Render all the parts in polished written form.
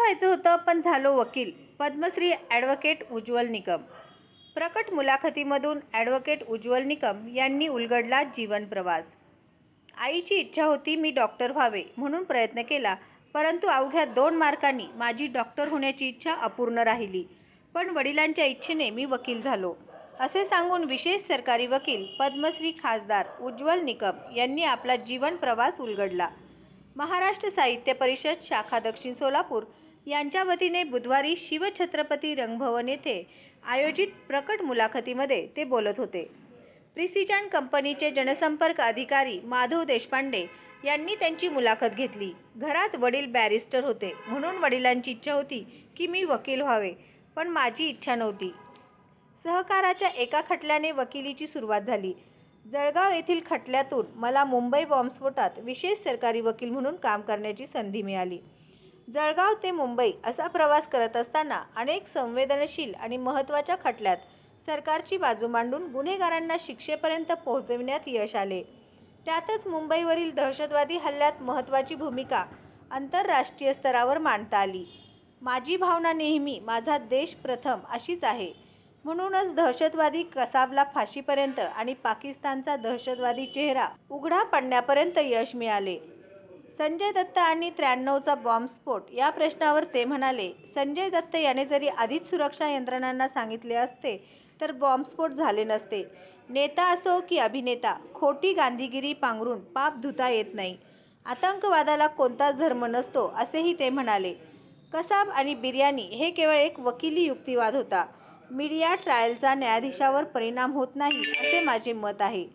व्हायचं होतं पण झालो वकील. पद्मश्री ॲडव्होकेट उज्ज्वल निकम. प्रकट मुलाखतीमधून ॲडव्होकेट उज्ज्वल निकम यांनी उलगडला जीवन प्रवास. आईची इच्छा होती मी डॉक्टर व्हावे म्हणून प्रयत्न केला, परंतु अवघ्या 2 मार्कांनी माझी डॉक्टर होण्याची इच्छा अपूर्ण राहिली. पण वडिलांच्या इच्छेने मी वकील झालो, असे सांगून विशेष सरकारी वकील पद्मश्री खासदार उज्ज्वल निकम यांनी आपला जीवन प्रवास उलगडला. महाराष्ट्र साहित्य परिषद शाखा दक्षिण सोलापूर यांच्या वतीने बुधवारी शिवछत्रपती रंगभवन येथे आयोजित प्रकट मुलाखतीमध्ये ते बोलत होते. प्रिसिजन कंपनीचे जनसंपर्क अधिकारी माधव देशपांडे यांनी त्यांची मुलाखत घेतली. घरात वडील बॅरिस्टर होते म्हणून वडिलांची इच्छा होती की मी वकील व्हावे, पण माझी इच्छा नव्हती. सहकाराच्या एका खटल्याने वकिलीची सुरुवात झाली. जळगाव येथील खटल्यातून मला मुंबई बॉम्बस्फोटात विशेष सरकारी वकील म्हणून काम करण्याची संधी मिळाली. जळगाव ते मुंबई असा प्रवास करत असताना अनेक संवेदनशील आणि महत्त्वाच्या खटल्यात सरकारची बाजू मांडून गुन्हेगारांना शिक्षेपर्यंत पोहोचविण्यात यश आले. त्यातच मुंबईवरील दहशतवादी हल्ल्यात महत्त्वाची भूमिका आंतरराष्ट्रीय स्तरावर मांडता आली. माझी भावना नेहमी माझा देश प्रथम अशीच आहे. म्हणूनच दहशतवादी कसाबला फाशीपर्यंत आणि पाकिस्तानचा दहशतवादी चेहरा उघडा पडण्यापर्यंत यश मिळाले. संजय दत्त आणि 93चा बॉम्बस्फोट या प्रश्नावर ते म्हणाले, संजय दत्त याने जरी आधीच सुरक्षा यंत्रणांना सांगितले असते तर बॉम्बस्फोट झाले नसते. नेता असो की अभिनेता, खोटी गांधीगिरी पांघरून पाप धुता येत नाही. आतंकवादाला कोणताच धर्म नसतो असेही ते म्हणाले. कसाब आणि बिर्याणी हे केवळ एक वकिली युक्तिवाद होता. मीडिया ट्रायलचा न्यायाधीशावर परिणाम होत नाही असे माझे मत आहे.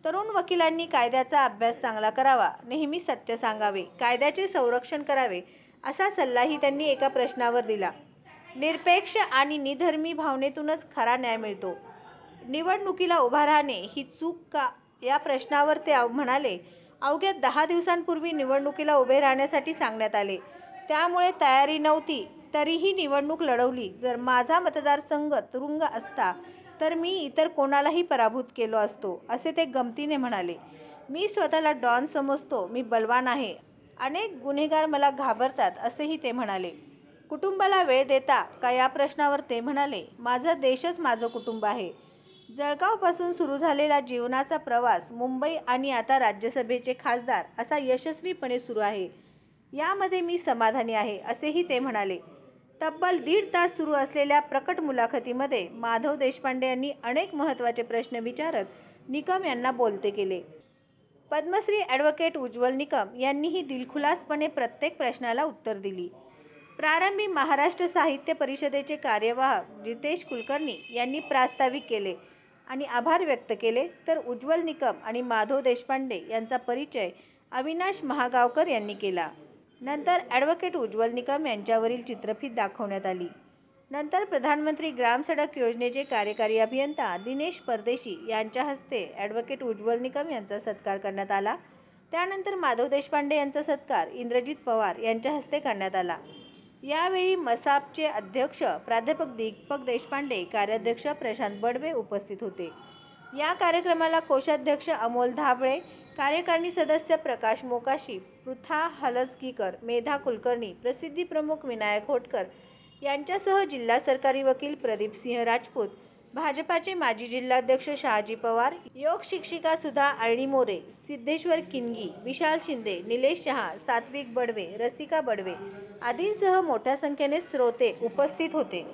तरुण वकिलांनी कायद्याचा अभ्यास चांगला करावा, नेहमी सत्य सांगावे, कायद्याचे संरक्षण करावे असा सल्लाही त्यांनी एका प्रश्नावर दिला. निरपेक्ष आणि निधर्मी भावनेतूनच खरा न्याय मिळतो. निवडणुकीला उभा राहणे ही चूक का या प्रश्नावर ते म्हणाले, अवघ्या 10 दिवसांपूर्वी निवडणुकीला उभे राहण्यासाठी सांगण्यात आले. त्यामुळे तयारी नव्हती तरीही निवडणूक लढवली. जर माझा मतदारसंघ तुरुंग असता तर मी इतर कोणालाही पराभूत केलो असतो, असे ते गमतीने म्हणाले. मी स्वतःला डॉन समजतो, मी बलवान आहे, अनेक गुन्हेगार मला घाबरतात असेही ते म्हणाले. कुटुंबाला वेळ देता का या प्रश्नावर ते म्हणाले, माझा देशच माझं कुटुंब आहे. जळगावपासून सुरू झालेला जीवनाचा प्रवास मुंबई आणि आता राज्यसभेचे खासदार असा यशस्वीपणे सुरू आहे. यामध्ये मी समाधानी आहे असेही ते म्हणाले. तब्बल 1.5 तास सुरू असलेल्या प्रकट मुलाखतीमध्ये माधव देशपांडे यांनी अनेक महत्त्वाचे प्रश्न विचारत निकम यांना बोलते केले. पद्मश्री ॲडव्होकेट उज्ज्वल निकम यांनीही दिलखुलासपणे प्रत्येक प्रश्नाला उत्तर दिली. प्रारंभी महाराष्ट्र साहित्य परिषदेचे कार्यवाह जितेश कुलकर्णी यांनी प्रास्ताविक केले आणि आभार व्यक्त केले, तर उज्ज्वल निकम आणि माधव देशपांडे यांचा परिचय अविनाश महागावकर यांनी केला. नंतर ॲडव्होकेट उज्ज्वल निकम यांच्यावरील चित्रफीत दाखवण्यात आली. नंतर प्रधानमंत्री ग्राम सडक योजनेचे कार्यकारी अभियंता दिनेश परदेशी यांच्या हस्ते ॲडव्होकेट उज्ज्वल निकम यांचा सत्कार करण्यात आला. त्यानंतर माधव देशपांडे यांचा सत्कार इंद्रजित पवार यांच्या हस्ते करण्यात आला. यावेळी मसापचे अध्यक्ष प्राध्यापक दीपक देशपांडे, कार्याध्यक्ष प्रशांत बडवे उपस्थित होते. या कार्यक्रमाला कोषाध्यक्ष अमोल धाबळे, कार्यकारिणी सदस्य प्रकाश मोकाशी, पृथा हलसगीकर, मेधा कुलकर्णी, प्रसिद्धी प्रमुख विनायक होटकर यांच्यासह जिल्हा सरकारी वकील प्रदीप सिंह राजपूत, भाजपाचे माजी जिल्हाध्यक्ष शहाजी पवार, योग शिक्षिका सुधा आळणीमोरे, सिद्धेश्वर किनगी, विशाल शिंदे, निलेश शहा, सात्विक बडवे, रसिका बडवे आदींसह मोठ्या संख्येने श्रोते उपस्थित होते.